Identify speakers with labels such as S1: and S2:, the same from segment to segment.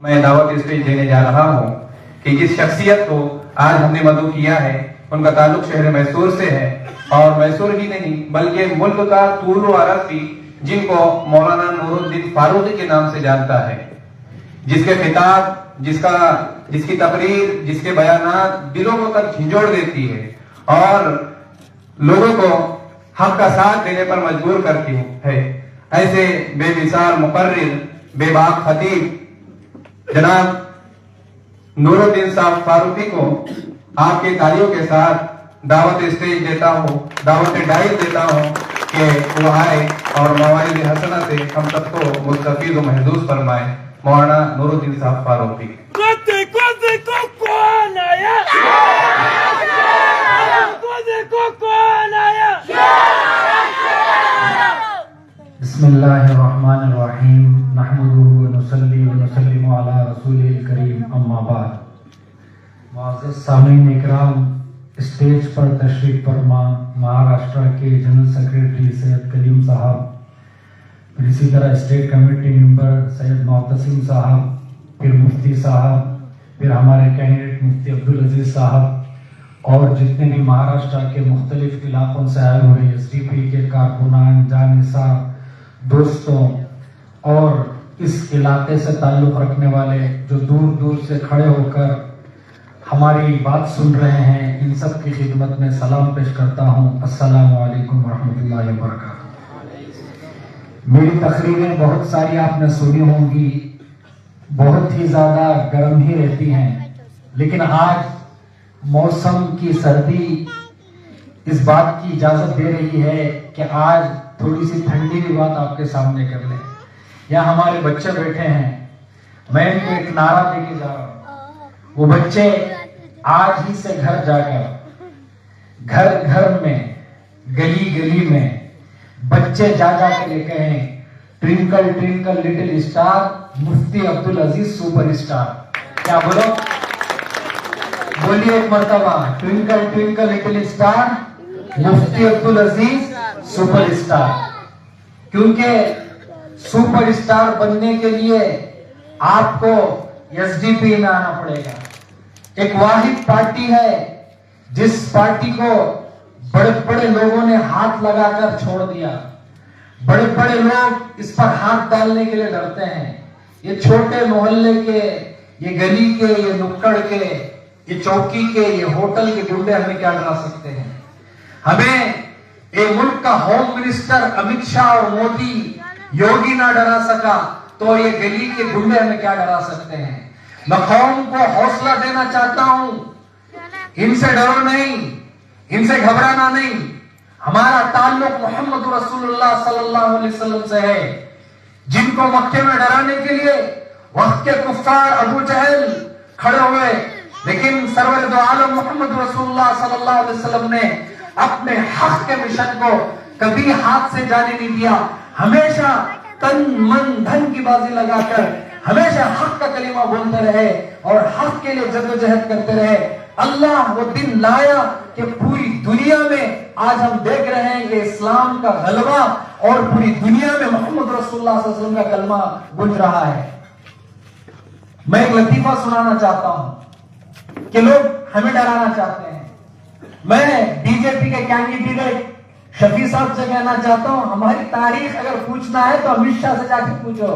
S1: میں دعوت اسٹیج دینے جا رہا ہوں کہ جس شخصیت کو آج ہم نے مدعو کیا ہے ان کا تعلق شہر میسور سے ہے، اور میسور ہی نہیں بلکہ ملک کا طول و عرض بھی جن کو مولانا نور الدین فاروقی کے نام سے جانتا ہے، جس کے خطاب، جس کی تقریر، جس کے بیانات دلوں کو تک جھنجھوڑ دیتی ہے اور لوگوں کو حق کا ساتھ دینے پر مجبور کرتی ہے، ایسے بے مثال مقرر، بے باک خطیب جناب نور الدین صاحب فاروقی کو آپ کے تالیوں کے ساتھ دعوت اسٹیج دیتا ہوں، دعوت ڈائل دیتا ہوں کہ وہ آئے اور موارد حسنہ سے ہم سب کو مستفید و محظوظ فرمائے۔ مولانا نور الدین صاحب فاروقی۔
S2: بسم اللہ الرحمن الرحیم، نحمده ونصلی ونسلم علی رسول الکریم، اما بعد۔ معزز سامعین اکرام، اسٹیج پر تشریف فرما مہاراشٹر کے جنرل سیکریٹری سید کلیم صاحب، پھر اسی طرح اسٹیٹ کمیٹی ممبر سید معتصم صاحب، پھر مفتی صاحب، پھر ہمارے کینڈیڈیٹ مفتی عبدالعزیز صاحب، اور جتنے بھی مہاراشٹر کے مختلف علاقوں سے آئے ہوئے ایس ڈی پی کے کارکنان، جانصار، دوستوں اور اس علاقے سے تعلق رکھنے والے جو دور دور سے کھڑے ہو کر ہماری بات سن رہے ہیں، ان سب کی خدمت میں سلام پیش کرتا ہوں۔ السلام علیکم ورحمۃ اللہ وبرکاتہ۔ میری تقریریں بہت ساری آپ نے سنی ہوں گی، بہت ہی زیادہ گرم ہی رہتی ہیں، لیکن آج موسم کی سردی اس بات کی اجازت دے رہی ہے کہ آج تھوڑی سی ٹھنڈی بھی بات آپ کے سامنے کر لیں۔ یہاں ہمارے بچے بیٹھے ہیں، میں ان کو ایک نعرہ دے کے جا رہا ہوں، وہ بچے آج ہی سے گھر جا کر گھر گھر میں، گلی گلی میں بچے جا جا کے لے کہیں ٹوئنکل ٹوئنکل لٹل اسٹار، مفتی عبدالعزیز سپر اسٹار۔ کیا بولو؟ بولیے ایک مرتبہ، ٹوئنکل ٹوئنکل لٹل اسٹار، مفتی عبدالعزیز سپر اسٹار۔ کیونکہ سپر اسٹار بننے کے لیے آپ کو ایس ڈی پی میں آنا پڑے گا۔ ایک واحد پارٹی ہے جس پارٹی کو بڑے بڑے لوگوں نے ہاتھ لگا کر چھوڑ دیا، بڑے بڑے لوگ اس پر ہاتھ ڈالنے کے لیے ڈرتے ہیں۔ یہ چھوٹے محلے کے، یہ گلی کے، یہ نکڑ کے، یہ چوکی کے، یہ ہوٹل کے گنڈے ہمیں کیا ڈرا سکتے ہیں؟ ہمیں ایک ملک کا ہوم منسٹر امت شاہ اور مودی یوگی نہ ڈرا سکا تو یہ گلی کے گنڈے ہمیں کیا ڈرا سکتے ہیں؟ میں قوم کو حوصلہ دینا چاہتا ہوں، ان سے ڈرو نہیں، ان سے گھبرانا نہیں۔ ہمارا تعلق محمد رسول اللہ صلی اللہ علیہ وسلم سے ہے، جن کو مکے میں ڈرانے کے لیے وقت کے کفار ابو جہل کھڑے ہوئے، لیکن سرور دو عالم محمد رسول اللہ صلی اللہ علیہ وسلم نے اپنے حق کے مشن کو کبھی ہاتھ سے جانے نہیں دیا، ہمیشہ تن من دھن کی بازی لگا کر ہمیشہ حق کا کلمہ بولتے رہے اور حق کے لیے جدوجہد کرتے رہے۔ اللہ وہ دن لایا کہ پوری دنیا میں آج ہم دیکھ رہے ہیں کہ اسلام کا غلبہ اور پوری دنیا میں محمد رسول اللہ صلی اللہ علیہ وسلم کا کلمہ گونج رہا ہے۔ میں ایک لطیفہ سنانا چاہتا ہوں کہ لوگ ہمیں ڈرانا چاہتے ہیں۔ میں بی جے پی کے کینڈیڈیٹ شفیع صاحب سے کہنا چاہتا ہوں، ہماری تاریخ اگر پوچھنا ہے تو امت شاہ سے جا کے پوچھو،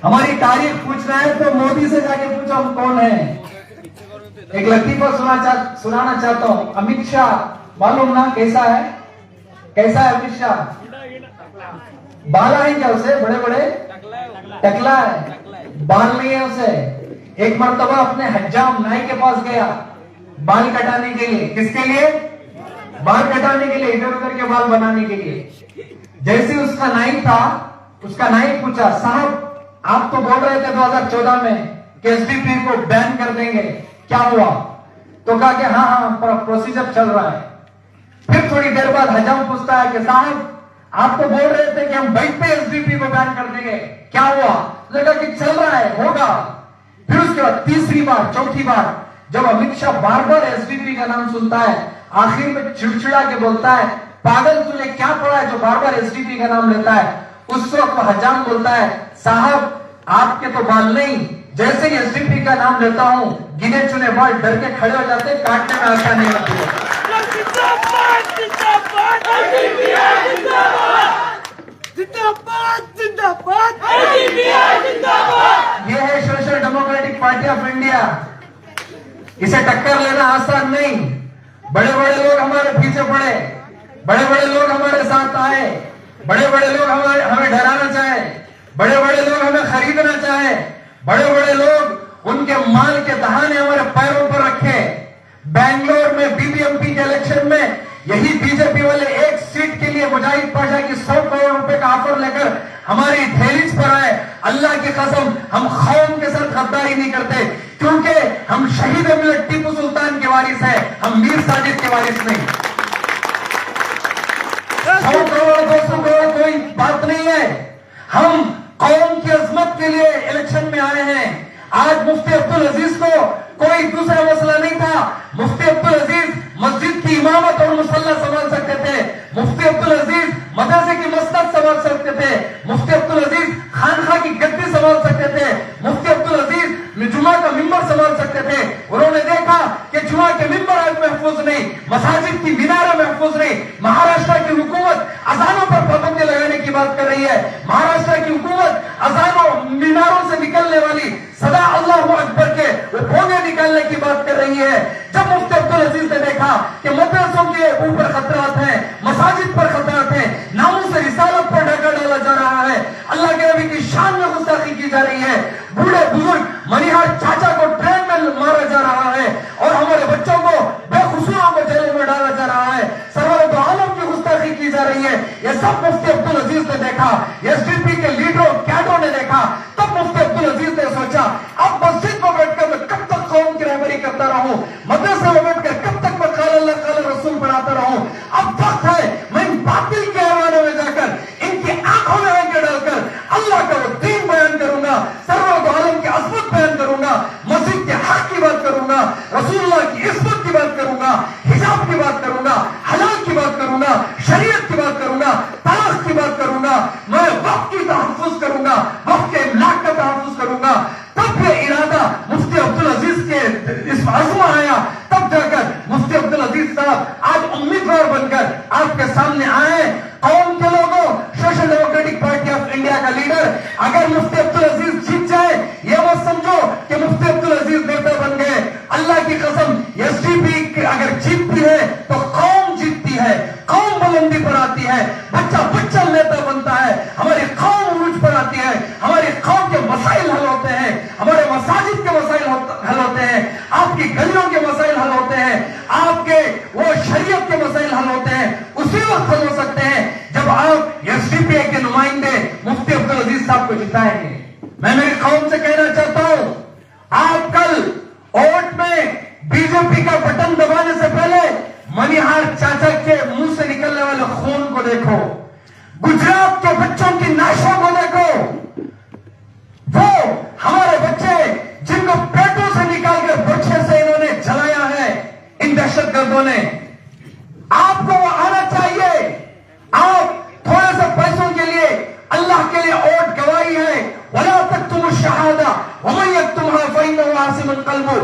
S2: ہماری تاریخ پوچھنا ہے تو مودی سے جا کے پوچھو ہم کون ہیں۔ ایک لطیفہ سنانا چاہتا ہوں۔ امت شاہ معلوم نا کیسا ہے؟ کیسا ہے امت شاہ؟ بالا ہے کیا اسے؟ بڑے بڑے ٹکلا ہے، بال نہیں ہے اسے۔ ایک مرتبہ اپنے حجام نائی کے پاس گیا بال کٹانے کے لیے۔ کس کے لیے؟ بال کٹانے کے لیے، ادھر ادھر کے بال بنانے کے لیے۔ جیسے اس کا نائی تھا، اس کا نائی پوچھا، صاحب آپ تو بول رہے تھے 2014 میں کہ ایس ڈی پی کو بین کر دیں گے، کیا ہوا؟ تو کہا کہ ہاں پروسیجر چل رہا ہے۔ پھر تھوڑی دیر بعد حجام پوچھتا ہے کہ صاحب آپ تو بول رہے تھے کہ ہم بیٹھ پہ ایس ڈی پی کو بین کر دیں گے، کیا ہوا؟ لگا کہ چل رہا ہے، ہوگا۔ پھر اس کے بعد تیسری بار، چوتھی بار جب امت شاہ بار بار ایس ڈی پی کا نام سنتا ہے، آخر میں چڑچڑا کے بولتا ہے، پاگل تو نے کیا پڑھا ہے جو بار بار ایس ڈی پی کا نام لیتا ہے؟ اس وقت وہ حجام بولتا ہے، صاحب آپ کے تو بال نہیں، जैसे ही एसडीपी का नाम लेता हूं, गिने चुने बाल डर के खड़े हो जाते, काटने में आसान नहीं होती है।
S3: जिंदाबाद जिंदाबाद जिंदाबाद जिंदाबाद जिंदाबाद।
S2: ये है social democratic party of India. इसे टक्कर लेना आसान नहीं। बड़े बड़े लोग हमारे पीछे पड़े, बड़े बड़े लोग हमारे साथ आए, बड़े बड़े लोग हमें डराना चाहे, बड़े बड़े लोग हमें खरीदना चाहे, बड़े बड़े लोग उनके माल के दहाने हमारे पैरों पर रखे। बेंगलोर में बीबीएमपी के इलेक्शन में यही बीजेपी वाले एक सीट के लिए मुजाहिद पाशा की 100 करोड़ रुपए का ऑफर लेकर हमारी ठेलीज पर आए। अल्लाह की कसम, हम कौम के साथ गद्दारी नहीं करते, क्योंकि हम शहीद मिलत टीपू सुल्तान के वारिस हैं, हम मीर साजिद के वारिस नहीं। 100 करोड़ 200 करोड़ कोई बात नहीं है। हम कौम की अजमत के लिए इलेक्शन में आए हैं। आज मुफ्ती अब्दुल अजीज को कोई दूसरा मसला नहीं था। मुफ्ती अब्दुल अजीज मस्जिद की इमामत और मुसल्ला संभाल सकते थे। मुफ्ती अब्दुल अजीज मदरसे की मस्जिद संभाल सकते थे। मुफ्ती अब्दुल अजीज खानखा की गद्दी संभाल सकते थे। मुफ्ती अब्दुल अजीज जुमा का मिंबर संभाल सकते थे। उन्होंने देखा कि जुमा के मिंबर आज महफूज नहीं, मसाजिद की मीनारें महफूज नहीं। महाराष्ट्र की हुकूमत अजानों पर पाबंदी लगाने की बात कर रही है। महाराष्ट्र की हुकूमत अजानों मीनारों से निकलने वाली सदा अल्लाहु अकबर के वो भोगे निकालने की बात कर रही है। जब मुफ्ती अब्दुल अजीज ने देखा कि मदरसों के ऊपर खतरात हैं, मसाजिद पर खतरात हैं, नामों से रिसालत पर डाका डाला जा रहा है, अल्लाह के नबी की शान में गुस्ताखी की जा रही है, बूढ़े बुजुर्ग मनिहार चाचा को ट्रेन में मारा जा रहा है और हमारे बच्चों को बेखुसूरों को जेलों में डाला जा रहा है, सरवर दो आलम की गुस्ताखी की जा रही है। यह सब मुफ्ती अब्दुल अजीज ने देखा, एसडीपी के लीडरों कैडरों ने देखा। तब मुफ्ती अब्दुल अजीज ने सोचा, अब मस्जिद में बैठकर मैं कब तक कौम की रहबरी करता रहूं, मदरसे में बैठकर कब तक मैं क़ाल अल्लाह क़ाल रसूल पढ़ाता रहूं। अब वक्त है मैं इन बातिल के ऐवानों में जाकर इनकी आंखों में आंखें डालकर अल्लाह का वो दीन बयान करूंगा, सर्वर दो आलम की अज़मत बयान करूंगा, मस्जिद के हक की बात करूंगा, रसूलुल्लाह की इज्जत की बात करूंगा, हिजाब की बात करूंगा, हलाल की बात करूंगा, शरीयत की बात करूंगा, तलाक की बात करूंगा, मैं वक्त की तहफ़्फ़ुज़ करूंगा, वक्त के इमलाक का तहफ़्फ़ुज़ करूंगा। तब ये इरादा मुफ्ती अब्दुल अजीज के इस आज़मा आया। तब जाकर मुफ्ती अब्दुल अजीज साहब आज उम्मीदवार बनकर आपके सामने आए। कौम के लोगों, social democratic party of India का लीडर, अगर मुफ्ती अब्दुल अजीज जीत जाए, ये मत समझो कि मुफ्ती अब्दुल अजीज नेता बन गए। अल्लाह की कसम, एसडीपी अगर जीतती है तो कौम जीतती है, कौम बुलंदी पर आती है, बच्चा बच्चा नेता बनता है, हमारी कौम उरूज पर आती है, हमारी कौम के मसाइल हल होते हैं, हमारे मसाजिद के मसाइल हल होते हैं, आपकी गलियों के मसाइल हल होते हैं, आपके वो शरीयत के मसाइल हल होते हैं। उसी वक्त हल हो सकते हैं जब आप एसडीपी के नुमाइंदे मुफ्ती अब्दुल अजीज साहब को जिताएंगे। मैं मेरी कौम से कहना चाहता हूं, आप कल वोट में बीजेपी का बटन दबाने से पहले मनिहार चाचा के मुंह से निकलने वाले खून को देखो, गुजरात के बच्चों की नाशों को देखो। वो हमारे बच्चे जिनको पेटों से निकालकर बच्चे से इन्होंने जलाया है इन दहशतगर्दों ने, आपको वो आना चाहिए। आप थोड़े से पैसों के लिए अल्लाह के लिए वोट गवाही है। वला तक्तुमु शहादा वमन यक्तुमहा फइन्नहु आसिमुन क़ल्बु।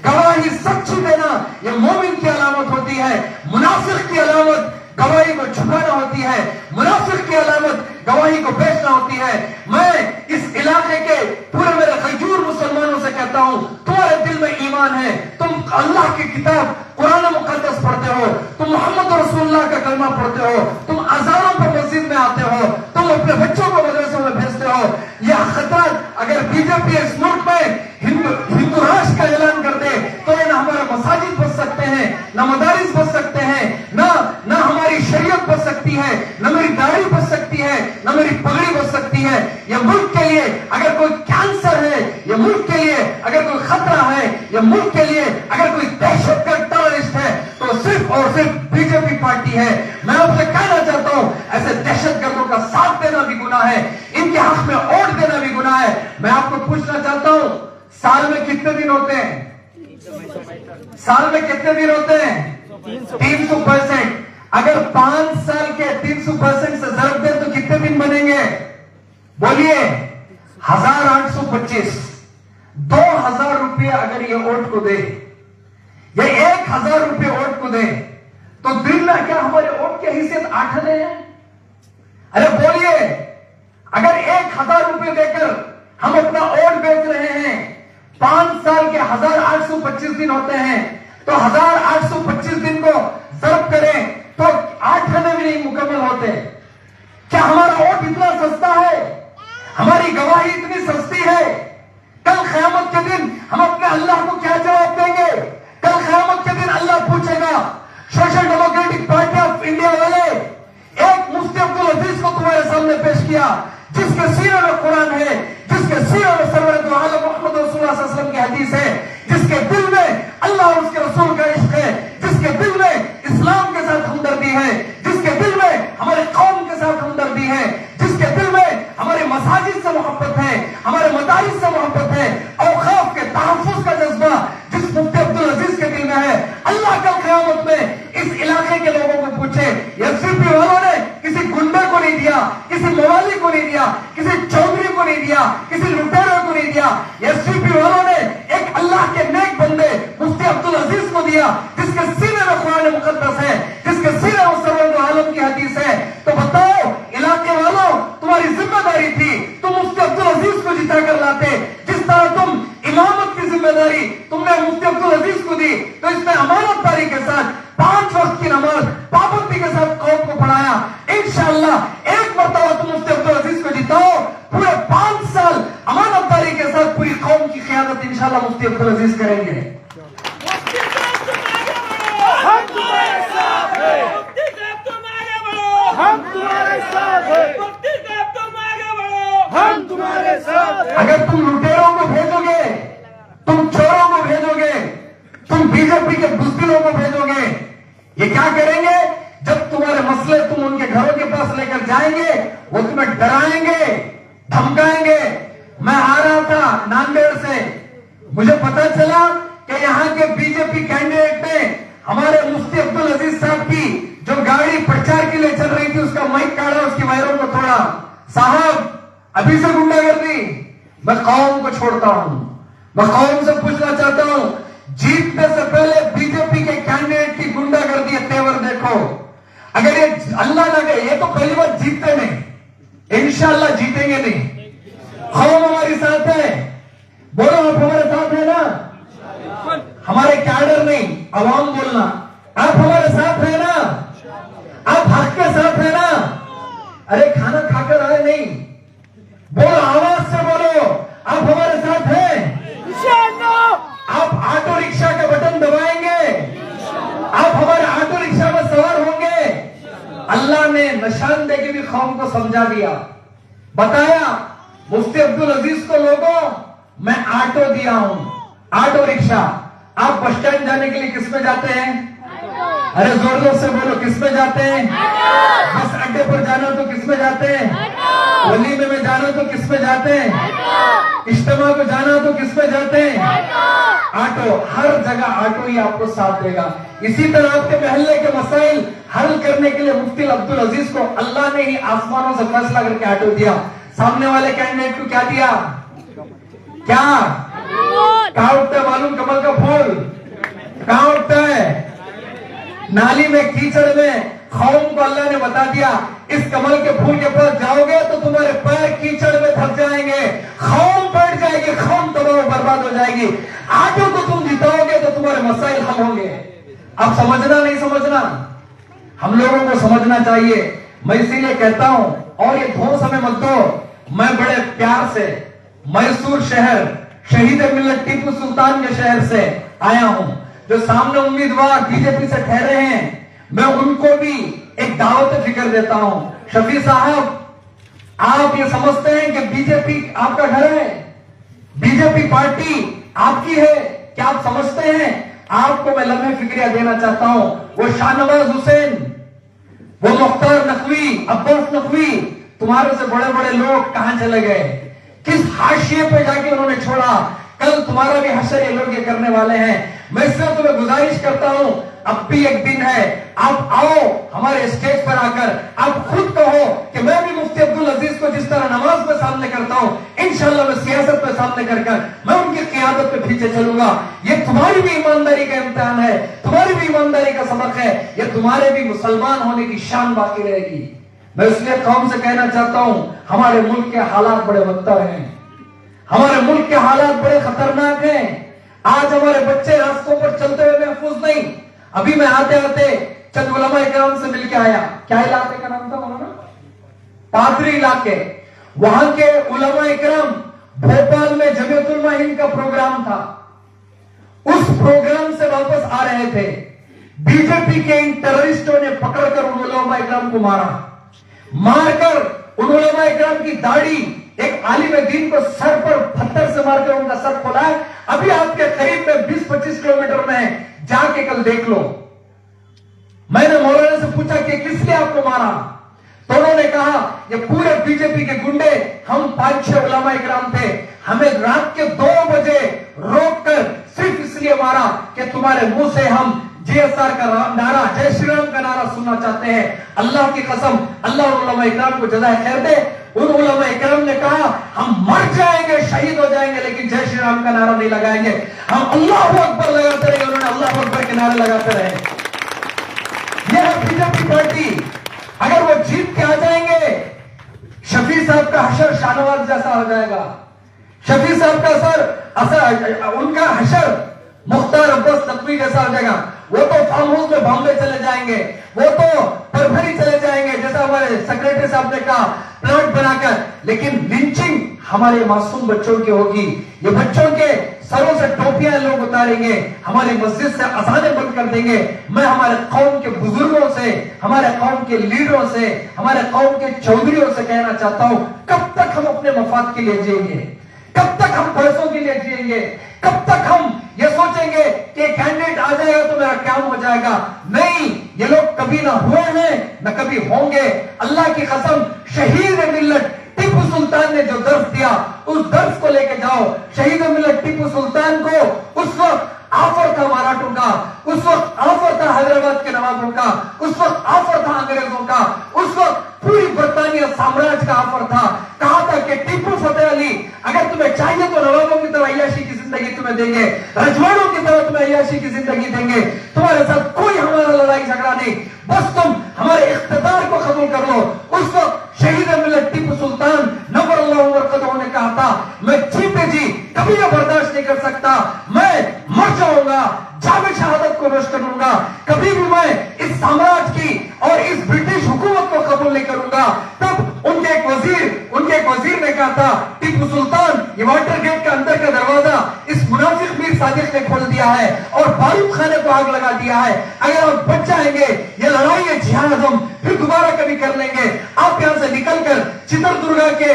S2: गवाही सच्ची देना ये मोमिन की अलामत होती है। मुनाफिक की अलामत गवाही को छुपाना होती है, मुनाफिक की अलामत गवाही को बेचना होती है। मैं इस इलाके के पूरे मेरे गयूर मुसलमानों से कहता हूं, तुम्हारे दिल में ईमान है, तुम अल्लाह की किताब कुरान मुक़द्दस पढ़ते हो, तुम मोहम्मद रसूलुल्लाह का कलमा पढ़ते हो, तुम अज़ानों पर मस्जिद में आते हो, तुम अपने बच्चों को मदरसों में भेजते हो। यह खतरा अगर बीजेपी इस मुल्क में हिंदू राष्ट्र का ऐलान कर दे तो न हमारे मसाजिद बच सकते हैं, न मदारिस बच सकते हैं, न हमारी शरीयत बच सकती है, न मेरी दाढ़ी बच सकती है, न मेरी पगड़ी बच सकती है। यह मुल्क के लिए अगर कोई कैंसर है, यह मुल्क के लिए अगर कोई खतरा है, यह मुल्क के लिए अगर कोई दहशतगर्द टेररिस्ट है तो सिर्फ और सिर्फ बीजेपी पार्टी है। मैं आपसे कहना चाहता हूं, ऐसे दहशतगर्दों का साथ देना भी गुनाह है, इनके हक में वोट देना भी गुनाह है। मैं आपको पूछना चाहता हूं, साल में कितने दिन होते हैं? साल में कितने दिन होते हैं? 365। अगर 5 साल के 300% से ज़रब दें तो कितने दिन बनेंगे? बोलिए 1825। 2000 रुपये अगर ये वोट को दे, ये 1000 रुपये वोट को दे, तो दिल में क्या हमारे वोट की हैसियत 8 आने हैं? अरे बोलिए, अगर 1000 रुपये देकर हम अपना वोट बेच रहे हैं, 5 साल के 1825 दिन होते हैं, तो 1825 दिन को ज़रब करें तो 8 आने भी नहीं मुकम्मल होते। क्या हमारा वोट इतना सस्ता है? हमारी गवाही इतनी सस्ती है? कल क़यामत के दिन हम अपने अल्लाह को क्या जवाब देंगे? कल क़यामत के दिन अल्लाह पूछेगा, social democratic party of India वाले, एक मुफ्ती अब्दुल अजीज को तुम्हारे सामने पेश किया, जिसके सीने में कुरान है, जिसके सीने में सरवर दो आलम मोहम्मद रसूलुल्लाह सल्लल्लाहु अलैहि वसल्लम की हदीस है, जिसके दिल में अल्लाह और उसके रसूल का इश्क है, जिसके दिल में इस्लाम के साथ हमदर्दी है, जिसके दिल में हमारे कौम के साथ हमदर्दी है, जिसके दिल में हमारे मसाजिद से मोहब्बत है, हमारे मदारिस से मोहब्बत है, औकाफ के तहफ्फुज़ का जज्बा जिस मुफ्ती अब्दुल अजीज के दिल में है, अल्लाह कल क़यामत में इस इलाके के लोगों को पूछे, एसडीपी वालों ने किसी गुंडे को नहीं दिया, किसी मवाली को नहीं दिया, किसी चौधरी को नहीं दिया, किसी लुटेरे को नहीं दिया, एसडीपी वालों ने एक अल्लाह के नेक बंदे मुफ्ती अब्दुल अजीज को दिया, जिसके सीने में कुरान मुक़द्दस है, जिसके सीने में सरवर दो आलम की हदीस है। तो बताओ इलाके वालों, तुम्हारी जिम्मेदारी थी तुम मुफ्ती अब्दुल अजीज को जिता कर लाते। जिस तरह तुम इमामत की जिम्मेदारी तुमने मुफ्ती अब्दुल अजीज को दी, तो इसमें अमानतदारी के साथ 5 वक्त की नमाज पाबंदी के साथ कौम को पढ़ाया। इंशाअल्लाह एक मरतबा तुम मुफ्ती अब्दुल अजीज को जिताओ, पूरे 5 साल अमानतदारी के साथ पूरी कौम की क़यादत इंशाअल्लाह मुफ्ती अब्दुल अजीज करेंगे।
S3: हम तुम्हारे साथ हैं, मुफ्ती साहब तुम आगे बढ़ो, हम तुम्हारे साथ हैं, मुफ्ती साहब तुम आगे बढ़ो, हम तुम्हारे साथ हैं।
S2: अगर तुम लुटेरों को भेजोगे, तुम चोरों को भेजोगे, तुम बीजेपी के बुज़दिलों को भेजोगे, ये क्या करेंगे? जब तुम्हारे मसले तुम उनके घरों के पास लेकर जाएंगे, वो तुम्हें डराएंगे, धमकाएंगे। मैं आ रहा था नांदेड़ से, मुझे पता चला कि यहाँ के बीजेपी कैंडिडेट ने हमारे मुफ्ती अब्दुल अजीज साहब की जो गाड़ी प्रचार के लिए चल रही थी, उसका माइक काटा, उसकी वायरों को तोड़ा। साहब अभी से गुंडागर्दी, मैं कौम को छोड़ता हूं। मैं कौम से पूछना चाहता हूं, जीतने से पहले बीजेपी के कैंडिडेट की गुंडागर्दी तेवर देखो। अगर ये अल्लाह ना करे, ये तो पहली बार जीतते नहीं, इंशाअल्लाह जीतेंगे नहीं। कौम हमारे साथ है, बोलो आप हमारे साथ है ना? हमारे कैडर नहीं, अवाम बोलना, आप हमारे साथ है ना? आप हक के साथ है ना? अरे खाना खाकर आए नहीं, बोलो, आवाज से बोलो, आप हमारे साथ हैं?
S3: इंशाअल्लाह।
S2: आप ऑटो रिक्शा का बटन दबाएंगे, आप हमारे ऑटो रिक्शा में सवार होंगे। अल्लाह ने निशान दे के भी कौम को समझा दिया, बताया मुफ्ती अब्दुल अजीज को, लोगों मैं ऑटो दिया हूं, ऑटो रिक्शा। आप बस स्टैंड जाने के लिए किस में जाते हैं? अरे जोर जोर से बोलो, किस में जाते हैं? बस अड्डे पर जाना तो किस में जाते हैं? वलीमे में जाना तो किस में जाते हैं? इज्तिमा को जाना तो किस में जाते हैं? ऑटो। हर जगह ऑटो ही आपको साथ देगा। इसी तरह आपके मोहल्ले के मसाइल हल करने के लिए मुफ्ती अब्दुल अजीज को अल्लाह ने ही आसमानों से फैसला करके ऑटो दिया। सामने वाले कैंडिडेट को क्या दिया? क्या कहाँ उठता है मालूम? कमल का फूल कहाँ उठता है? नाली में, कीचड़ में। कौम को अल्लाह ने बता दिया, इस कमल के फूल के पास जाओगे तो तुम्हारे पैर कीचड़ में फंस जाएंगे, कौम बैठ जाएगी, कौम तबाह बर्बाद हो जाएगी। आगे को तुम जिताओगे तो तुम्हारे मसाइल हल होंगे। अब समझना नहीं समझना, हम लोगों को समझना चाहिए। मैं इसीलिए कहता हूं, और ये धोस हमें मत दो, मैं बड़े प्यार से मैसूर शहर, शहीद मिल्लत टीपू सुल्तान के शहर से आया हूं। जो सामने उम्मीदवार बीजेपी से ठहरे हैं, मैं उनको भी एक दावत फिक्र देता हूं। शफी साहब, आप ये समझते हैं कि बीजेपी आपका घर है, बीजेपी पार्टी आपकी है, क्या आप समझते हैं? आपको मैं लम्हे फिक्रिया देना चाहता हूं। वो शाहनवाज हुसैन, वो मुख्तार नकवी, अब्बास नकवी, तुम्हारे से बड़े बड़े लोग कहां चले गए? किस हाशिए पे जाके उन्होंने छोड़ा? कल तुम्हारा भी हशर ये लोग ये करने वाले हैं। मैं इससे तुम्हें गुजारिश करता हूं, अब भी एक दिन है, आप आओ हमारे स्टेज पर आकर, आप खुद कहो कि मैं भी मुफ्ती अब्दुल अजीज को जिस तरह नमाज में सामने करता हूँ, इंशाल्लाह मैं सियासत में सामने कर मैं उनकी क़ियादत पे पीछे चलूंगा। ये तुम्हारी भी ईमानदारी का इम्तिहान है, तुम्हारी भी ईमानदारी का सबक है, ये तुम्हारे भी मुसलमान होने की शान बाकी रहेगी। मैं इसलिए कौम से कहना चाहता हूँ, हमारे मुल्क के हालात बड़े बदतर हैं, हमारे मुल्क के हालात बड़े खतरनाक हैं। आज हमारे बच्चे रास्तों पर चलते हुए महफूज नहीं। अभी मैं आते आते चंद उलमा इकराम से मिलके आया। क्या इलाके का नाम था मौलाना? पादरी इलाके। वहां के उलमा इकराम, भोपाल में जमीयत उलमा हिंद का प्रोग्राम था, उस प्रोग्राम से वापस आ रहे थे, बीजेपी के इन टेररिस्टों ने पकड़कर उन उलमा इकराम को मारा। मारकर उन उलमा इकराम की दाढ़ी, एक आलिम दीन को सर पर पत्थर से मारकर उनका सर खोला है। अभी आपके करीब में 20-25 किलोमीटर में जाके कल देख लो। मैंने मौलाना से पूछा कि किस लिए आपको मारा, तो उन्होंने कहा ये पूरे बीजेपी के गुंडे, हम 5-6 उलमा इकराम थे, हमें रात के 2 बजे रोककर सिर्फ इसलिए मारा कि तुम्हारे मुंह से हम JSR का नारा, जय श्री राम का नारा सुनना चाहते हैं। अल्लाह की कसम, अल्लाह उलमा इकराम को जज़ाए खैर दे। उन उलमा इकराम ने कहा हम मर जाएंगे, शहीद हो जाएंगे, लेकिन जय श्री राम का नारा नहीं लगाएंगे, हम अल्लाहु अकबर लगाते रहे। उन्होंने अल्लाहु अकबर के नारे लगाते रहे। यह है बीजेपी पार्टी। अगर वो जीत के आ जाएंगे, शफी साहब का हशर शाहनवाज जैसा हो जाएगा। शफी साहब का असर, उनका हशर मुख्तार अब्बास नकवी जैसा हो जाएगा। वो तो फार्म हाउस में बॉम्बे चले जाएंगे, वो तो परभरी चले जाएंगे, जैसा हमारे सेक्रेटरी साहब ने कहा, प्लॉट बनाकर। लेकिन लिंचिंग हमारे मासूम बच्चों की होगी। ये बच्चों के सरों से टोपियां लोग उतारेंगे, हमारी मस्जिद से अज़ानें बंद कर देंगे। मैं हमारे कौम के बुजुर्गों से, हमारे कौम के लीडरों से, हमारे कौम के चौधरियों से कहना चाहता हूं, कब तक हम अपने मफाद के लिए जिएंगे, कब तक हम पैसों के लिए जिएंगे, कब तक हम ये सोचेंगे कि कैंडिडेट आ जाएगा तो मेरा काम हो जाएगा। नहीं, ये लोग कभी ना हुए हैं, न कभी होंगे। अल्लाह की कसम, शहीद मिल्लत टीपू सुल्तान ने जो दर्द दिया, उस दर्द को लेके जाओ। शहीद मिल्लत टीपू सुल्तान को उस वक्त आफर था मराठों का, उस वक्त आफर था हैदराबाद के नवाबों का, उस वक्त आफर था अंग्रेजों का, उस वक्त पूरी बरतानिया साम्राज्य का आफर था। कहा था कि टीपू फतेह अली, अगर तुम्हें चाहिए तो नवाबों की तरह अय्याशी की जिंदगी तुम्हें देंगे, रजवाड़ों की तरह तुम्हें अय्याशी की जिंदगी देंगे, तुम्हारे साथ कोई हमारा लड़ाई झगड़ा नहीं, बस तुम हमारे इख्तियार को कबूल कर लो। उस वक्त शहीद मिल्लत टीपू सुल्तान नव्वरअल्लाहु मरकदहू ने कहा था, मैं जीते जी कभी यह बर्दाश्त नहीं कर सकता, मैं मर जाऊंगा, जामे शहादत को नोश करूंगा, कभी भी मैं इस साम्राज्य की और इस ब्रिटिश हुकूमत को कबूल नहीं करूंगा। तब उनके एक वजीर ने कहा था, टीपू सुल्तान, ये वाटर गेट का अंदर का दरवाजा इस मुनाफिक मीर सादिक ने खोल दिया है और बारूद खाने को आग लगा दिया है। अगर आप बच जाएंगे, ये लड़ाई है जिहाद हम फिर दोबारा कभी कर लेंगे। आप यहां से निकलकर चित्रदुर्गा के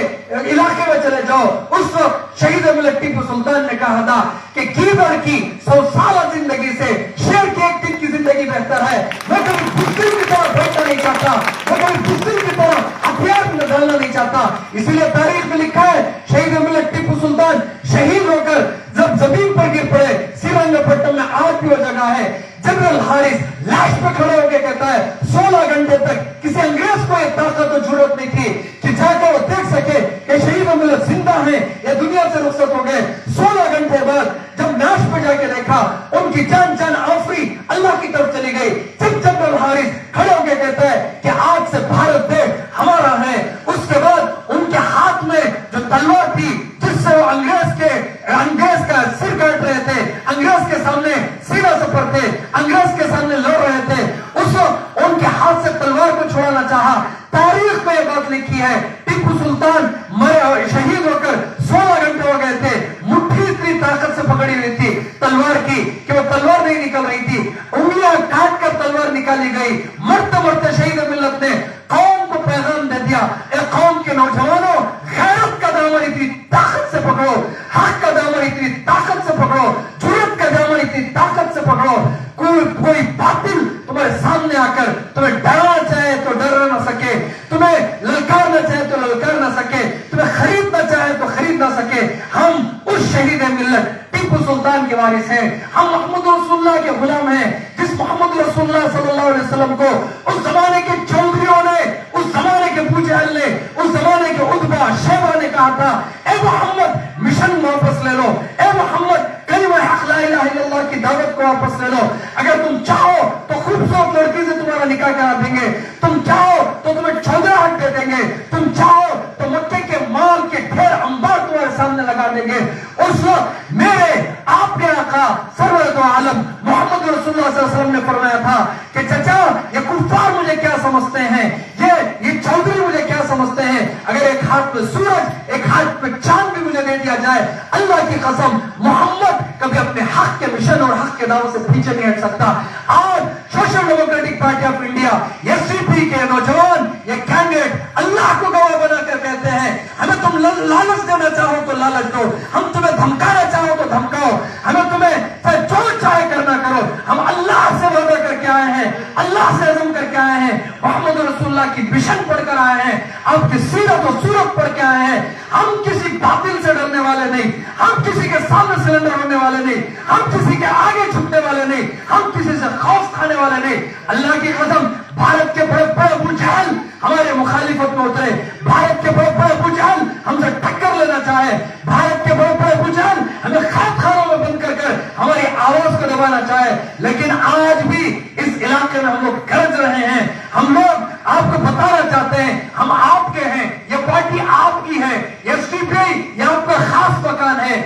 S2: इलाके में चले जाओ। उस वक्त शहीद मिल्लत टीपू सुल्तान ने कहा था कि गीदड़ की 100 साल जिंदगी से शेर की एक दिन की जिंदगी बेहतर है। मैं कभी बुज़दिल की तरह बैठना नहीं चाहता, मैं कभी बुज़दिल की तरह हथियार में डालना नहीं चाहता। इसलिए तारीख में लिखा है, शहीद मिल्लत टीपू सुल्तान शहीद होकर जब जमीन पर गिर पड़े, श्रीरंगपट्टनम में आज भी वो जगह है, जनरल हारिस लाश पे खड़े होकर कहता है 16 घंटे तक किसी अंग्रेज को ये ताकत और जरूरत नहीं थी कि जाकर वो देख सके कि शहीद मिल्लत जिंदा है या दुनिया से रुखसत हो गए। 16 घंटे बाद जब नाश पे जाके देखा, उनकी जान आफरी अल्लाह की तरफ चली गई। जब जनरल हारिस खड़े होकर कहता है कि आज से भारत देश हमारा है, उसके बाद उनके हाथ में जो तलवार थी जिससे वो अंग्रेज का सिर काट रहे थे, अंग्रेज के सामने सीना सपर थे, अंग्रेज के सामने लड़ रहे थे, उस वक्त उनके हाथ से तलवार को छुड़ाना चाहा। तारीख में यह बात लिखी है, टीपू सुल्तान शहीद होकर 16 घंटे हो गए थे, मुट्ठी इतनी ताकत से पकड़ी हुई थी तलवार की कि वो तलवार नहीं निकल रही थी, उंगलियां काट कर तलवार निकाली गई। मरते मरते शहीद मिल्लत ने कौम को पैगाम दे दिया, ए कौम के नौजवानों, गैरत का दामन इतनी ताकत से पकड़ो, हक का दामन इतनी ताकत से पकड़ो, जुर्रत का दामन इतनी ताकत से पकड़ो। कोई बातिल तुम्हारे सामने आकर तुम्हें डराना चाहे तो डर ना सके, तुम्हें ललकारना चाहे तो ललकार ना सके, तुम्हें खरीदना चाहे तो खरीद ना सके। हम उस शहीद मिल्लत टीपू सुल्तान के वारिस हैं, हम मोहम्मद रसूलुल्लाह के गुलाम हैं। जिस मोहम्मद रसूलुल्लाह सल्लल्लाहु अलैहि वसल्लम को उस जमाने के चौधरियों ने, उस जमाने के अबू जहल ने, उस जमाने के उतबा शैबा ने کہا تھا اے محمد مشن واپس لے لو, اے محمد کلمہ حق لا الہ الا اللہ کی دعوت کو واپس لے لو. اگر تم چاہو تو خوبصورت لڑکی سے تمہارا نکاح کرا دیں گے, تم چاہو تو تمہیں چودہ حق دے دیں گے, تم چاہو تو مکے کے مال کے ڈھیر انبار تمہارے سامنے لگا دیں گے. اس وقت میرے آپ کے آقا سرورت عالم محمد رسول اللہ صلی اللہ علیہ وسلم نے فرمایا تھا کہ چچا یہ کفار مجھے کیا سمجھتے ہیں, یہ چودھری مجھے کیا سمجھتے ہیں, اگر ایک ہاتھ پہ سورج ایک ہاتھ پہ چاند بھی مجھے دے دیا جائے, اللہ کی قسم محمد کبھی اپنے حق کے مشن اور حق کے دعوت سے پیچھے نہیں ہٹ سکتا. آج social democratic party of India S D P کے نوجوان یہ کینڈیڈیٹ اللہ کو گواہ بنا کر کہتے ہیں ہمیں تم لالچ دینا چاہو تو لالچ دو, ہم تمہیں دھمکانا چاہو تو دھمکاؤ, ہمیں تمہیں جو چاہے کرنا کرو, ہم اللہ سے وعدہ کر کے آئے ہیں, اللہ سے عزم کر کے آئے ہیں, محمد رسول اللہ کی مشن پڑھ کر آئے ہیں, آپ کی سیرت و صورت پڑھ کے آئے ہیں. ہم کسی باطل سے ڈرنے والے نہیں, ہم کسی کے سامنے سرنڈر ہونے والے نہیں, ہم کسی کے آگے جھکنے والے نہیں, ہم کسی سے خوف کھانے والے نہیں. اللہ کی قسم بھارت کے بڑے بڑے ابو جہل ہمارے مخالفت میں اترے, بھارت کے بڑے بڑے ابو جہل ہم سے ٹکر لینا چاہے, بھارت کے بڑے بڑے ابو جہل ہمیں قید خانوں میں بند کر ہماری آواز کو دبانا چاہے, لیکن آج بھی اس علاقے میں ہم لوگ گرج رہے ہیں. ہم لوگ آپ کو بتانا چاہتے ہیں ہم آپ کے ہیں, یہ پارٹی آپ کی ہے, ایس ڈی پی یہ آپ کا خاص مکان ہے,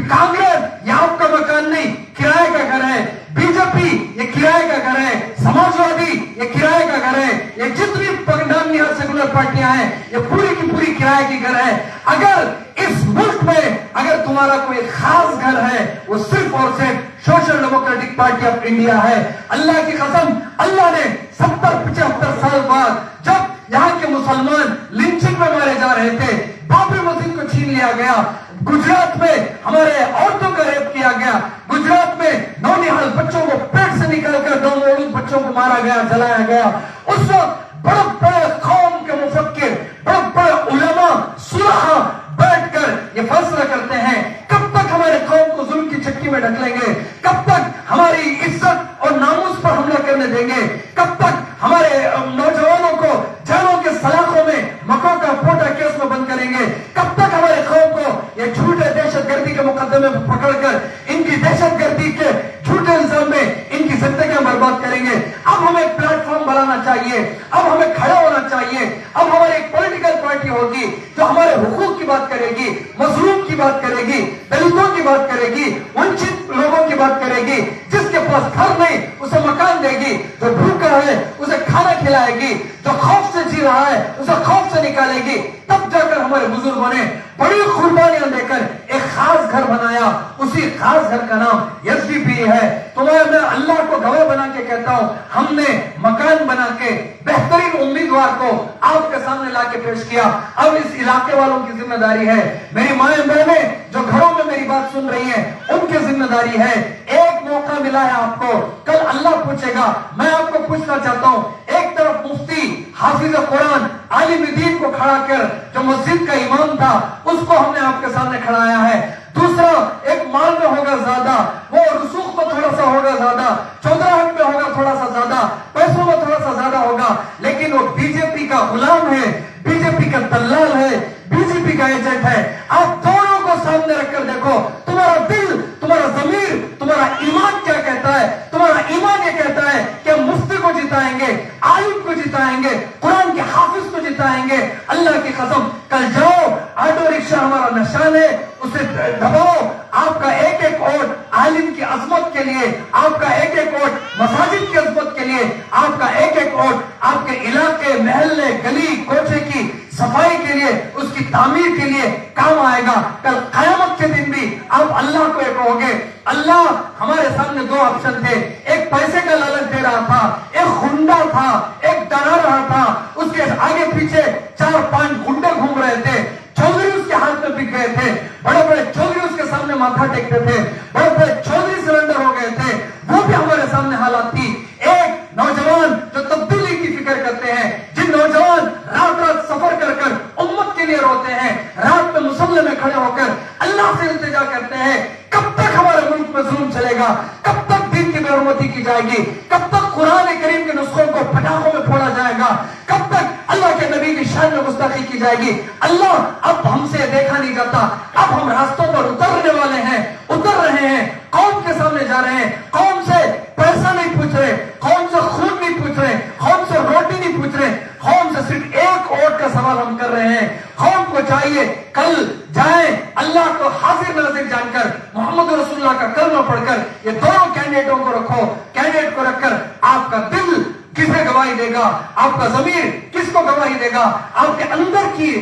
S2: کانگریس یہ آپ کا مکان نہیں کرائے کا گھر ہے, بی جے پی یہ کرائے کا گھر ہے, سماجوادی یہ کرائے کا گھر ہے, یہ جتنی نامی اور سیکولر پارٹیاں ہیں یہ پوری کی پوری کرائے کی گھر ہے. اگر اس ملک میں اگر تمہارا کوئی خاص گھر ہے وہ صرف اور صرف social democratic party of India ہے. اللہ کی قسم اللہ نے 70-75 سال بعد جب یہاں کے مسلمان لنچنگ میں مارے جا رہے تھے, بابری مسجد کو چھین لیا گیا, گجرات میں ہمارے عورتوں کا ریپ کیا گیا, گجرات میں نونہال بچوں کو پیٹ سے نکال کر 2 مولود بچوں کو مارا گیا, جلایا گیا, اس وقت بڑے بڑے قوم کے مفکر, بڑے بڑے علماء صلحاء بیٹھ کر یہ فیصلہ کرتے ہیں کب تک ہمارے قوم کو ظلم کی چکی میں ڈھک لیں گے, کب تک ہماری عزت اور ناموس پر حملہ کرنے دیں گے, کب تک ہمارے نوجوانوں کو جیلوں کے سلاخوں میں مکوں کا پوٹا کیس میں بند کریں گے, کب تک ہمارے قوم کو یہ جھوٹے دہشت گردی کے مقدمے میں پکڑ کر ان کی دہشت گردی کے جھوٹے الزام میں ان کی زندگیاں برباد کریں گے. اب ہمیں ایک پلیٹ فارم بنانا چاہیے, اب ہمیں کھڑا ہونا چاہیے, اب ہماری ایک پولیٹیکل پارٹی ہوگی جو ہمارے حقوق کی بات کرے گی, مظلوم کی بات کرے گی, دلتوں کی بات کرے گی, ونچت لوگوں کی بات کرے گی, جس کے پاس گھر نہیں اسے مکان دے گی, جو بھوکا ہے اسے کھانا کھلائے گی, جو خوف سے جی رہا ہے اسے خوف سے نکالے گی. تب جا کر ہمارے بزرگوں نے بڑی قربانیاں دے کر ایک خاص گھر بنایا, اسی خاص گھر کا نام ایس ڈی پی ہے. تو میں اللہ کو گواہ بنا کے کہتا ہوں ہم نے مکان بنا کے بہترین امیدوار کو آپ کے سامنے لا کے پیش کیا. اب اس علاقے والوں کی ذمہ داری ہے, میری مائیں بہنیں جو گھروں میں میری بات سن رہی ہیں ان کی ذمہ داری ہے. ایک موقع ملا ہے آپ کو, کل اللہ پوچھے گا. میں آپ کو پوچھنا چاہتا ہوں, ایک طرف مفتی حافظ قرآن عالم دین کو کھڑا کر جو مسجد کا امام تھا اس کو ہم نے آپ کے سامنے کھڑایا ہے, دوسرا ایک مال میں ہوگا زیادہ, وہ رسوخ میں تھوڑا سا ہوگا زیادہ, چودراہٹ میں ہوگا تھوڑا سا زیادہ, پیسوں میں تھوڑا سا زیادہ ہوگا, لیکن وہ بی جے پی کا غلام ہے, بی جے پی کا دلال ہے, بی جے پی کا ایجنٹ ہے. آپ دونوں کو سامنے رکھ کر دیکھو, تمہارا دل, تمہارا ضمیر, تمہارا ایمان کیا کہتا ہے. تمہارا ایمان یہ کہتا ہے کہ ہم مفتی کو جتائیں گے, عالم کو جتائیں گے, قرآن کے حافظ کو جتائیں گے. اللہ کی قسم کل جاؤ, آٹو رکشا ہمارا نشان ہے, اسے دباؤ. آپ کا ایک ایک ووٹ عالم کی عظمت کے لیے, آپ کا ایک ایک ووٹ مساجد کی عظمت کے لیے, آپ کا ایک ایک ووٹ آپ کے علاقے, محلے, گلی کوچے کی صفائی کے لیے, اس کی تعمیر کے لیے کام آئے گا. کل قیامت کے دن بھی آپ اللہ کو ایک کہو گے. اللہ ہمارے سامنے 2 آپشن تھے, ایک پیسے کا لالچ دے رہا تھا, ایک گنڈا تھا, ایک ڈرا رہا تھا, اس کے آگے پیچھے 4-5 گنڈے گھوم رہے تھے, چودھری اس کے ہاتھ میں بک گئے تھے, بڑے بڑے چودھری اس کے سامنے ماتھا ٹیکتے تھے, بڑے بڑے چودھری سرنڈر ہو گئے تھے. وہ بھی ہمارے سامنے حالات تھی. ایک نوجوان جو تبدیلی کی فکر کرتے ہیں, جن نوجوان رات رات سفر کر کر امت کے لیے روتے ہیں, رات میں مصلے میں کھڑے ہو کر اللہ سے التجا کرتے ہیں, کب تک ہمارے ملک میں ظلم چلے گا, کب تک دین کی بے حرمتی کی جائے گی, کب تک قرآن کریم کے نسخوں کو پٹاخوں میں پھوڑا جائے گا, کب تک اللہ کے نبی کی شان میں گستاخی کی جائے گی. اللہ اب ہم سے دیکھا نہیں جاتا, اب ہم راستوں پر اترنے والے ہیں, اتر رہے ہیں, قوم کے سامنے جا رہے ہیں, قوم سے پیسہ نہیں پوچھ رہے, قوم سے خون نہیں پوچھ رہے, قوم سے روٹی نہیں پوچھ رہے, قوم سے صرف ایک ووٹ کا سوال ہم کر رہے ہیں. قوم کو چاہیے کل جائیں اللہ کو حاضر ناظر جان کر, محمد رسول اللہ کا کلمہ پڑھ کر یہ دونوں کینڈیڈیٹوں کو رکھو, کینڈیڈیٹ کو رکھ کر آپ کا دل کسے گواہی دے گا, آپ کا ضمیر کس کو گواہی دے گا, آپ کے اندر کی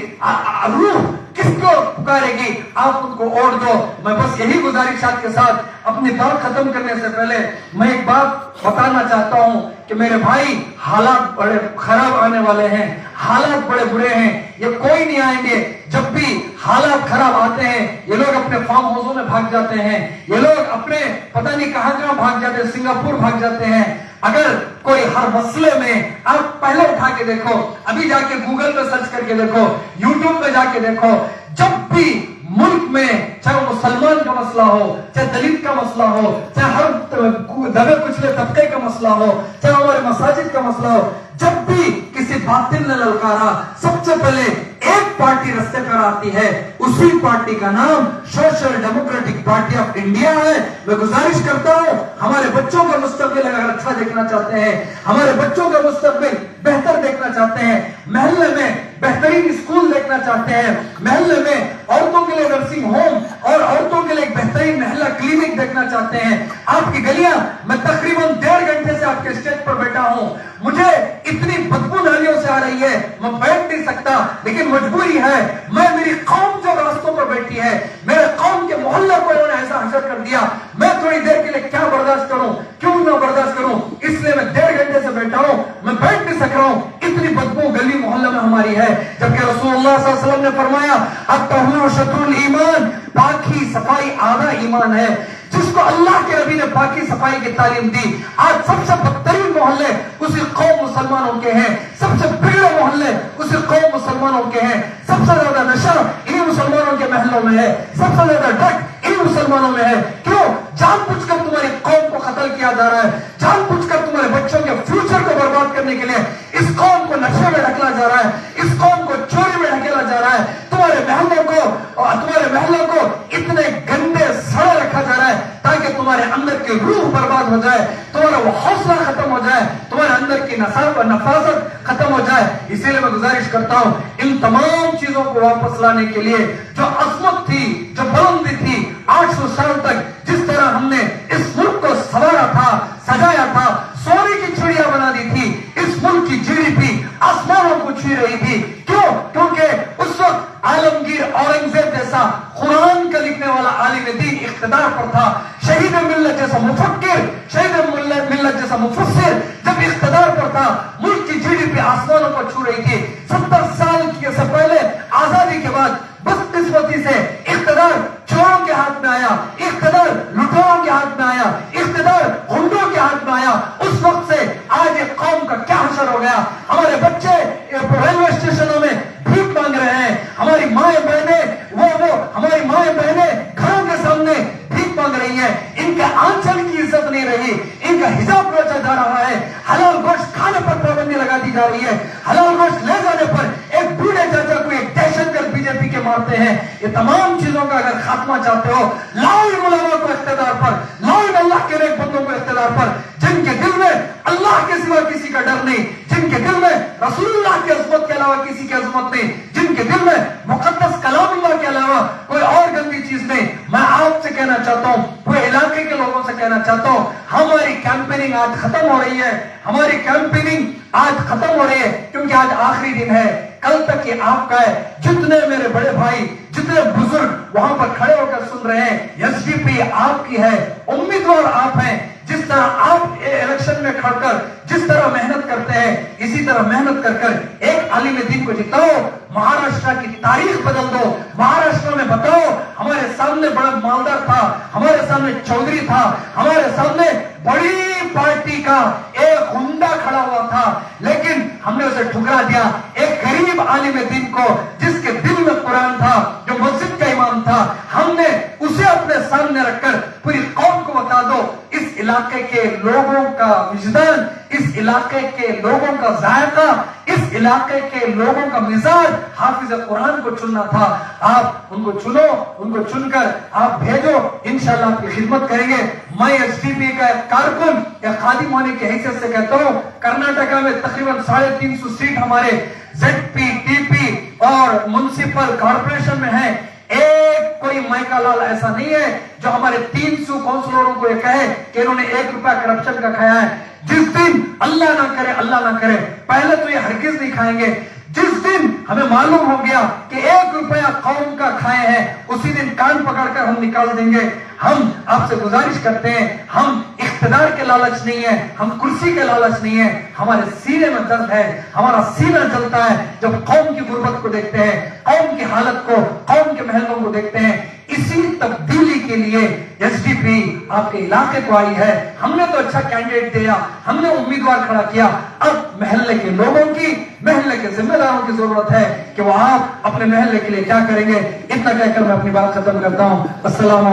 S2: روح کس کو پکارے گی, آپ ان کو ووٹ دو. میں بس یہی گزارشات کے ساتھ اپنی بات ختم کرنے سے پہلے میں ایک بات بتانا چاہتا ہوں کہ میرے بھائی حالات بڑے خراب آنے والے ہیں, حالات بڑے برے ہیں, یہ کوئی نہیں آئیں گے. جب بھی حالات خراب آتے ہیں یہ لوگ اپنے فارم ہاؤسوں میں بھاگ جاتے ہیں, یہ لوگ اپنے پتہ نہیں کہاں بھاگ جاتے ہیں, سنگاپور بھاگ جاتے ہیں. اگر کوئی ہر مسئلے میں آپ پہلے اٹھا کے دیکھو, ابھی جا کے گوگل پہ سرچ کر کے دیکھو, یوٹیوب پہ جا کے دیکھو, جب بھی ملک میں چاہے وہ مسلمان کا مسئلہ ہو, چاہے دلت کا مسئلہ ہو, چاہے ہر دبے کچلے طبقے کا مسئلہ ہو, چاہے ہمارے مساجد کا مسئلہ ہو, جب بھی کسی باطل نے للکارا سب سے پہلے ایک پارٹی رستے پر آتی ہے, اسی پارٹی کا نام social democratic party of India ہے. میں گزارش کرتا ہوں ہمارے بچوں کا مستقبل اگر اچھا دیکھنا چاہتے ہیں, ہمارے بچوں کا مستقبل بہتر دیکھنا چاہتے ہیں, محلے میں بہترین اسکول دیکھنا چاہتے ہیں, محلے میں عورتوں کے لیے نرسنگ ہوم اور عورتوں کے لیے ایک بہترین محلہ کلینک دیکھنا چاہتے ہیں, آپ کی گلیاں, میں تقریباً 1.5 گھنٹے سے آپ کے اسٹیج پر بیٹھا ہوں, مجھے اتنی بدبو نالیوں سے آ رہی ہے, میں بیٹھ نہیں سکتا, لیکن مجبوری ہے. میں میری قوم جو راستوں پر بیٹھی ہے, میرے قوم کے محلہ کو انہوں نے ایسا حشر کر دیا, میں تھوڑی دیر کے لیے کیا برداشت کروں, کیوں نہ برداشت کروں, اس لیے میں 1.5 گھنٹے سے بیٹھا ہوں, میں بیٹھ نہیں سک رہا ہوں, اتنی بدبو گلی محلہ میں ہماری ہے. جبکہ رسول اللہ صلی اللہ علیہ وسلم نے فرمایا الطہور شطر الایمان, پاکی صفائی آدھا ایمان ہے. جس کو اللہ کے نبی نے پاکی صفائی کی تعلیم دی, آج سب سے بدترین محلے اسی قوم مسلمانوں کے ہیں, سب سے بگڑے محلے اسی قوم مسلمانوں کے ہیں, سب سے زیادہ نشہ انہی مسلمانوں کے محلوں میں ہے, سب سے زیادہ ڈرگ انہی مسلمانوں میں ہے. کیوں؟ جان بوجھ کر تمہاری قوم کو قتل کیا جا رہا ہے, جان بوجھ کر تمہارے بچوں کے فیوچر کو برباد کرنے کے لیے اس قوم کو نشے میں ڈھکلا جا رہا ہے, اس قوم کو چوری میں ڈھکیلا جا رہا ہے, تمہارے محلوں کو اتنے گندے سڑے رکھا جا رہا ہے تاکہ تمہارے اندر کی روح برباد ہو جائے, تمہارا وہ حوصلہ ختم ہو جائے, تمہارے اندر کی نفاست ختم ہو جائے. اسی لیے میں گزارش کرتا ہوں ان تمام چیزوں کو واپس لانے کے لیے جو عظمت تھی, جو بلندی تھی, 800 سال تک جس طرح ہم نے اس ملک کو سنوارا تھا, سجایا تھا, سونے کی چڑیا بنا دی تھی, اس ملک کی GDP آسمانوں کو چھو رہی تھی. کیوں؟ کیونکہ اس وقت عالمگیر اورنگزیب جیسا قرآن کا لکھنے والا عالم دین اقتدار پر تھا, شہید ملت جیسا مفکر, شہید ملت جیسا مفسر جب اقتدار پر تھا, ملک کی GDP آسمانوں کو چھو رہی تھی. 70 سال سے پہلے آزادی کے بعد بدقسمتی سے اقتدار چوروں کے ہاتھ میں آیا, اقتدار لٹوروں کے ہاتھ میں آیا, اقتدار غنڈوں کے ہاتھ میں آیا. اس وقت سے آج ایک قوم کا کیا حشر ہو گیا. ہمارے بچے ریلوے اسٹیشنوں میں بھیک مانگ رہے ہیں, ہماری مائیں بہنیں گھروں کے سامنے بھیک مانگ رہی ہیں, ان کے آنچل کی عزت نہیں رہی, ان کا حجاب روچا جا رہا ہے, حلال گوشت کھانے پر پابندی لگا دی جا رہی ہے, حلال گوشت لے جانے پر ایک بوڑھے چاچا کو ایک دہشت گرد BJP کے مارتے ہیں. یہ تمام چیزوں کا اگر خاتمہ چاہتے ہو, لاؤ ان علماء کو اقتدار پر, لاؤ ان اللہ کے نیک بندوں کو اقتدار پر, جن کے دل میں اللہ کے سوا کسی کا ڈر نہیں, جن کے دل میں رسول اللہ کی عظمت کے علاوہ کسی کی عظمت نہیں, جن کے دل میں مقدس کلام اللہ کے علاوہ کوئی اور گندی چیز نہیں. میں آپ سے کہنا چاہتا ہوں, پورے علاقے کے لوگوں سے کہنا چاہتا ہوں, ہماری کیمپیننگ آج ختم ہو رہی ہے, ہماری کیمپیننگ آج ختم ہو رہی ہے, کیونکہ آج آخری دن ہے, کل تک یہ آپ کا ہے. جتنے میرے بڑے بھائی, جتنے بزرگ وہاں پر کھڑے ہو کر سن رہے ہیں, SDP آپ کی ہے, امیدوار آپ ہیں. جس طرح آپ الیکشن میں کھڑ کر جس طرح محنت کرتے ہیں, اسی طرح محنت کر کر ایک عالم دین کو جتاؤ, مہاراشٹر کی تاریخ بدل دو. مہاراشٹر میں بتاؤ, ہمارے سامنے بڑا مالدار تھا, ہمارے سامنے چودھری تھا, ہمارے سامنے بڑی پارٹی کا ایک غنڈا کھڑا ہوا تھا, لیکن ہم نے اسے ٹھکرا دیا. ایک غریب عالم دین کو جس کے دل میں قرآن تھا, جو مسجد کا امام تھا, ہم نے اسے اپنے سامنے رکھ کر پوری قوم کو بتا دو اس علاقے کے لوگوں کا وجدان, اس علاقے کے لوگوں کا ذائقہ, اس इलाके के लोगों का मिजाज हाफिज कुरान को चुनना था। आप उनको चुनो, उनको चुनकर आप भेजो, इंशाल्लाह आपकी खिदमत करेंगे। मैं एसडीपी का कारकुन या खादिम होने की हैसियत से कहता हूँ, कर्नाटका में तकरीबन 350 सीट हमारे जेडपी, टीपी और म्युनिसिपल कॉर्पोरेशन में है। एक कोई माइका लाल ऐसा नहीं है जो हमारे 300 काउंसलरों को ये कहे कि इन्होंने 1 रुपया करप्शन का खाया है। जिस दिन अल्लाह ना करे पहले तो ये हरगिज नहीं खाएंगे। जिस दिन हमें मालूम हो गया कि 1 रुपया कौम का खाए हैं, उसी दिन कान पकड़कर हम निकाल देंगे। हम आपसे गुजारिश करते हैं, हम इख्तिदार के लालच नहीं है, हम कुर्सी के लालच नहीं है, हमारे सीने में दर्द है, हमारा सीना जलता है जब कौम की गुर्बत को देखते हैं, कौम की हालत को, कौम के महलों को देखते हैं। इसी तब्दीली के लिए एसडीपी आपके इलाके को आई है। हमने तो अच्छा कैंडिडेट दिया, हमने उम्मीदवार खड़ा किया, अब महल्ले के लोगों की, महल्ले के जिम्मेदारों की जरूरत है कि वो आप अपने महल्ले के लिए क्या करेंगे। इतना कहकर मैं अपनी बात खत्म करता हूँ। अस्सलाम